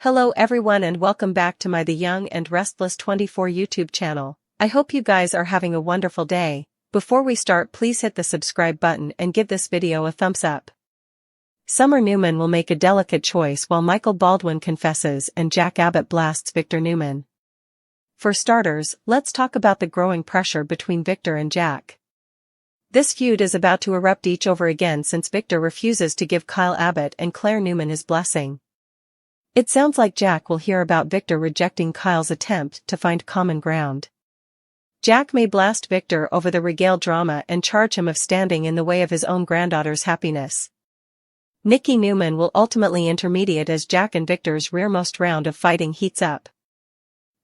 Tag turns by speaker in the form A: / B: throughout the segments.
A: Hello everyone and welcome back to my The Young and Restless 24 YouTube channel. I hope you guys are having a wonderful day. Before we start, please hit the subscribe button and give this video a thumbs up. Summer Newman will make a delicate choice while Michael Baldwin confesses and Jack Abbott blasts Victor Newman. For starters, let's talk about the growing pressure between Victor and Jack. This feud is about to erupt each over again since Victor refuses to give Kyle Abbott and Claire Newman his blessing. It sounds like Jack will hear about Victor rejecting Kyle's attempt to find common ground. Jack may blast Victor over the regale drama and charge him of standing in the way of his own granddaughter's happiness. Nikki Newman will ultimately intermediate as Jack and Victor's rearmost round of fighting heats up.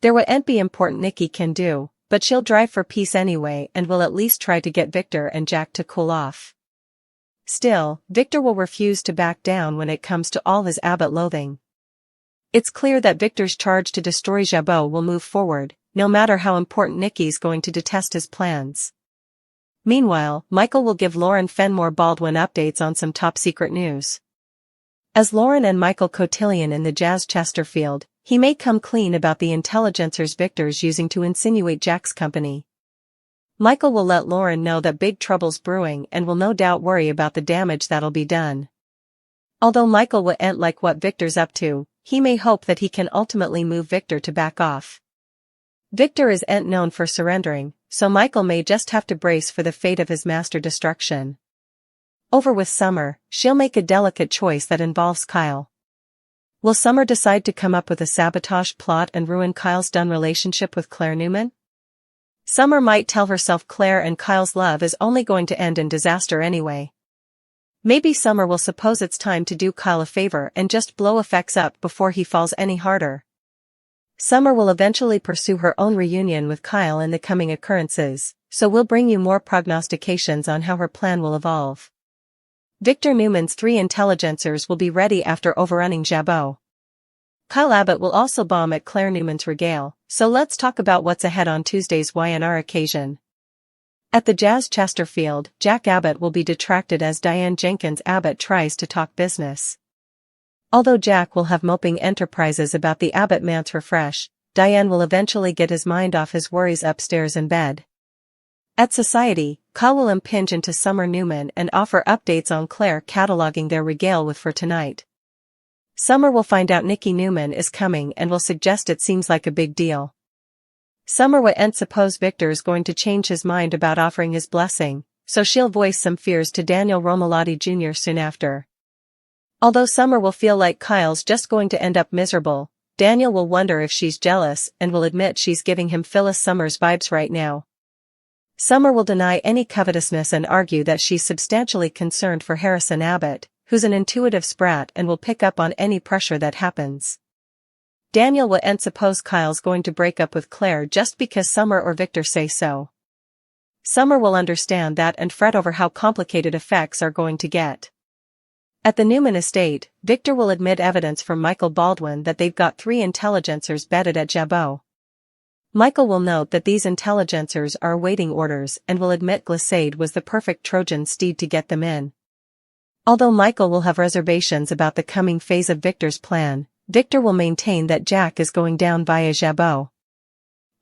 A: There won't be important Nikki can do, but she'll drive for peace anyway and will at least try to get Victor and Jack to cool off. Still, Victor will refuse to back down when it comes to all his Abbott loathing. It's clear that Victor's charge to destroy Jabot will move forward, no matter how important Nikki's going to detest his plans. Meanwhile, Michael will give Lauren Fenmore Baldwin updates on some top-secret news. As Lauren and Michael cotillion in the Jazz Chesterfield, he may come clean about the intelligencers Victor's using to insinuate Jack's company. Michael will let Lauren know that big trouble's brewing and will no doubt worry about the damage that'll be done. Although Michael won't like what Victor's up to, he may hope that he can ultimately move Victor to back off. Victor isn't known for surrendering, so Michael may just have to brace for the fate of his master destruction. Over with Summer, she'll make a delicate choice that involves Kyle. Will Summer decide to come up with a sabotage plot and ruin Kyle's done relationship with Claire Newman? Summer might tell herself Claire and Kyle's love is only going to end in disaster anyway. Maybe Summer will suppose it's time to do Kyle a favor and just blow effects up before he falls any harder. Summer will eventually pursue her own reunion with Kyle in the coming occurrences, so we'll bring you more prognostications on how her plan will evolve. Victor Newman's 3 intelligencers will be ready after overrunning Jabot. Kyle Abbott will also bomb at Claire Newman's regale, so let's talk about what's ahead on Tuesday's YNR occasion. At the Jazz Chesterfield, Jack Abbott will be detracted as Diane Jenkins Abbott tries to talk business. Although Jack will have moping enterprises about the Abbott man's refresh, Diane will eventually get his mind off his worries upstairs in bed. At Society, Kyle will impinge into Summer Newman and offer updates on Claire cataloging their regale with for tonight. Summer will find out Nikki Newman is coming and will suggest it seems like a big deal. Summer won't suppose Victor's going to change his mind about offering his blessing, so she'll voice some fears to Daniel Romalotti Jr. soon after. Although Summer will feel like Kyle's just going to end up miserable, Daniel will wonder if she's jealous and will admit she's giving him Phyllis Summers vibes right now. Summer will deny any covetousness and argue that she's substantially concerned for Harrison Abbott, who's an intuitive sprat and will pick up on any pressure that happens. Daniel won't suppose Kyle's going to break up with Claire just because Summer or Victor say so. Summer will understand that and fret over how complicated effects are going to get. At the Newman estate, Victor will admit evidence from Michael Baldwin that they've got 3 intelligencers bedded at Jabot. Michael will note that these intelligencers are awaiting orders and will admit Glissade was the perfect Trojan steed to get them in. Although Michael will have reservations about the coming phase of Victor's plan, Victor will maintain that Jack is going down via Jabot.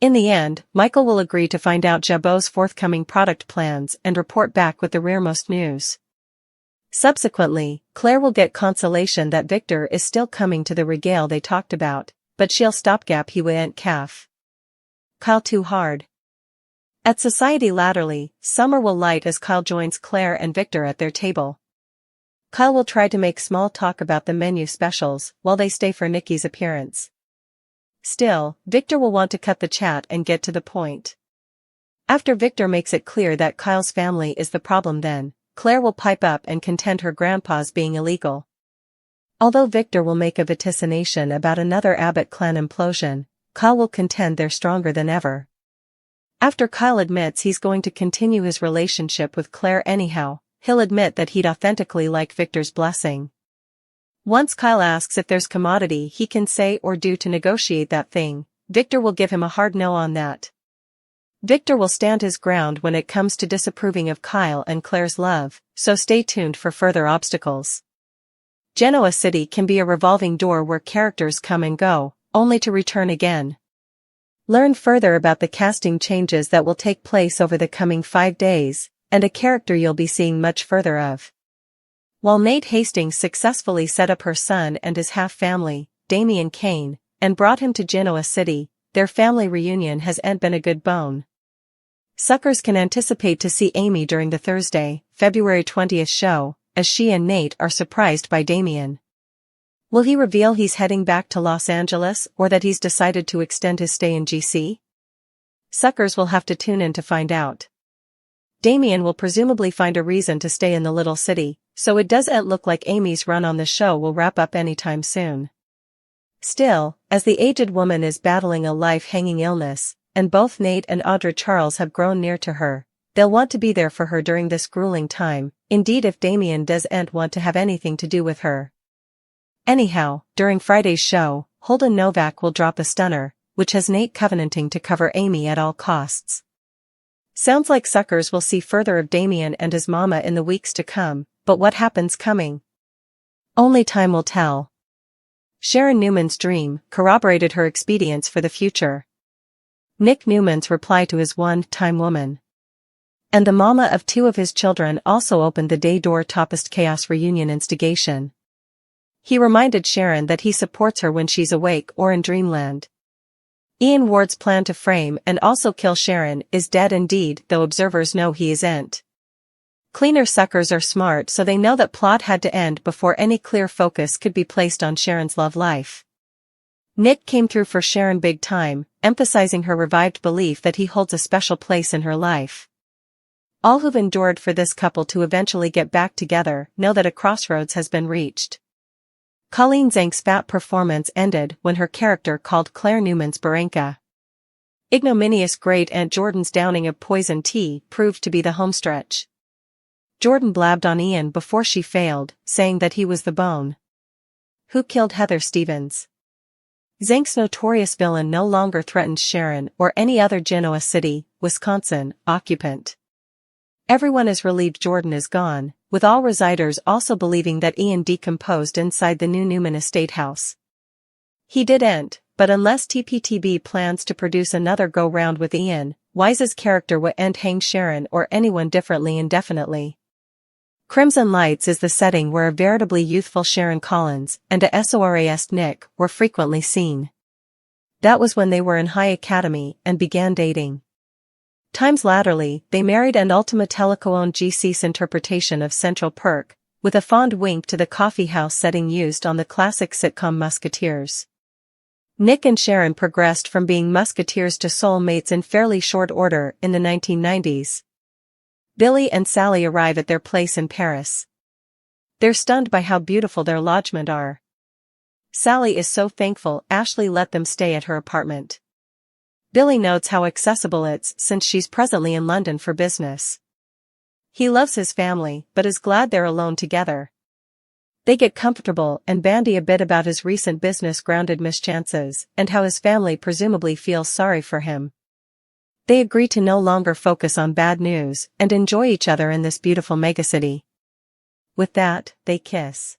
A: In the end, Michael will agree to find out Jabot's forthcoming product plans and report back with the rearmost news. Subsequently, Claire will get consolation that Victor is still coming to the regale they talked about, but she'll stopgap he won't calf. Kyle too hard. At Society latterly, Summer will light as Kyle joins Claire and Victor at their table. Kyle will try to make small talk about the menu specials while they stay for Nikki's appearance. Still, Victor will want to cut the chat and get to the point. After Victor makes it clear that Kyle's family is the problem, then Claire will pipe up and contend her grandpa's being illegal. Although Victor will make a vaticination about another Abbott clan implosion, Kyle will contend they're stronger than ever. After Kyle admits he's going to continue his relationship with Claire anyhow, he'll admit that he'd authentically like Victor's blessing. Once Kyle asks if there's commodity he can say or do to negotiate that thing, Victor will give him a hard no on that. Victor will stand his ground when it comes to disapproving of Kyle and Claire's love, so stay tuned for further obstacles. Genoa City can be a revolving door where characters come and go, only to return again. Learn further about the casting changes that will take place over the coming 5 days, and a character you'll be seeing much further of. While Nate Hastings successfully set up her son and his half-family, Damian Kane, and brought him to Genoa City, their family reunion has been a good bone. Suckers can anticipate to see Amy during the Thursday, February 20th show, as she and Nate are surprised by Damian. Will he reveal he's heading back to Los Angeles or that he's decided to extend his stay in GC? Suckers will have to tune in to find out. Damian will presumably find a reason to stay in the little city, so it doesn't look like Amy's run on the show will wrap up anytime soon. Still, as the aged woman is battling a life-hanging illness, and both Nate and Audra Charles have grown near to her, they'll want to be there for her during this grueling time, indeed if Damian doesn't want to have anything to do with her. Anyhow, during Friday's show, Holden Novak will drop a stunner, which has Nate covenanting to cover Amy at all costs. Sounds like Suckers will see further of Damian and his mama in the weeks to come, but what happens coming? Only time will tell. Sharon Newman's dream corroborated her expedience for the future. Nick Newman's reply to his one-time woman. And the mama of 2 of his children also opened the day door toppest chaos reunion instigation. He reminded Sharon that he supports her when she's awake or in dreamland. Ian Ward's plan to frame and also kill Sharon is dead indeed, though observers know he isn't. Cleaner suckers are smart, so they know that plot had to end before any clear focus could be placed on Sharon's love life. Nick came through for Sharon big time, emphasizing her revived belief that he holds a special place in her life. All who've endured for this couple to eventually get back together know that a crossroads has been reached. Colleen Zank's fat performance ended when her character called Claire Newman's Baranka. Ignominious great Aunt Jordan's downing of poison tea proved to be the homestretch. Jordan blabbed on Ian before she failed, saying that he was the bone. Who killed Heather Stevens? Zank's notorious villain no longer threatened Sharon or any other Genoa City, Wisconsin, occupant. Everyone is relieved Jordan is gone, with all residers also believing that Ian decomposed inside the new Newman estate house. He didn't, but unless TPTB plans to produce another go-round with Ian, Wise's character wouldn't hang Sharon or anyone differently indefinitely. Crimson Lights is the setting where a veritably youthful Sharon Collins and a SORAS Nick were frequently seen. That was when they were in high academy and began dating. Times latterly, they married, and Ultima Teleco-owned GC's interpretation of Central Perk, with a fond wink to the coffeehouse setting used on the classic sitcom Musketeers. Nick and Sharon progressed from being musketeers to soulmates in fairly short order in the 1990s. Billy and Sally arrive at their place in Paris. They're stunned by how beautiful their lodgement are. Sally is so thankful Ashley let them stay at her apartment. Billy notes how accessible it's since she's presently in London for business. He loves his family, but is glad they're alone together. They get comfortable and bandy a bit about his recent business-grounded mischances and how his family presumably feels sorry for him. They agree to no longer focus on bad news and enjoy each other in this beautiful megacity. With that, they kiss.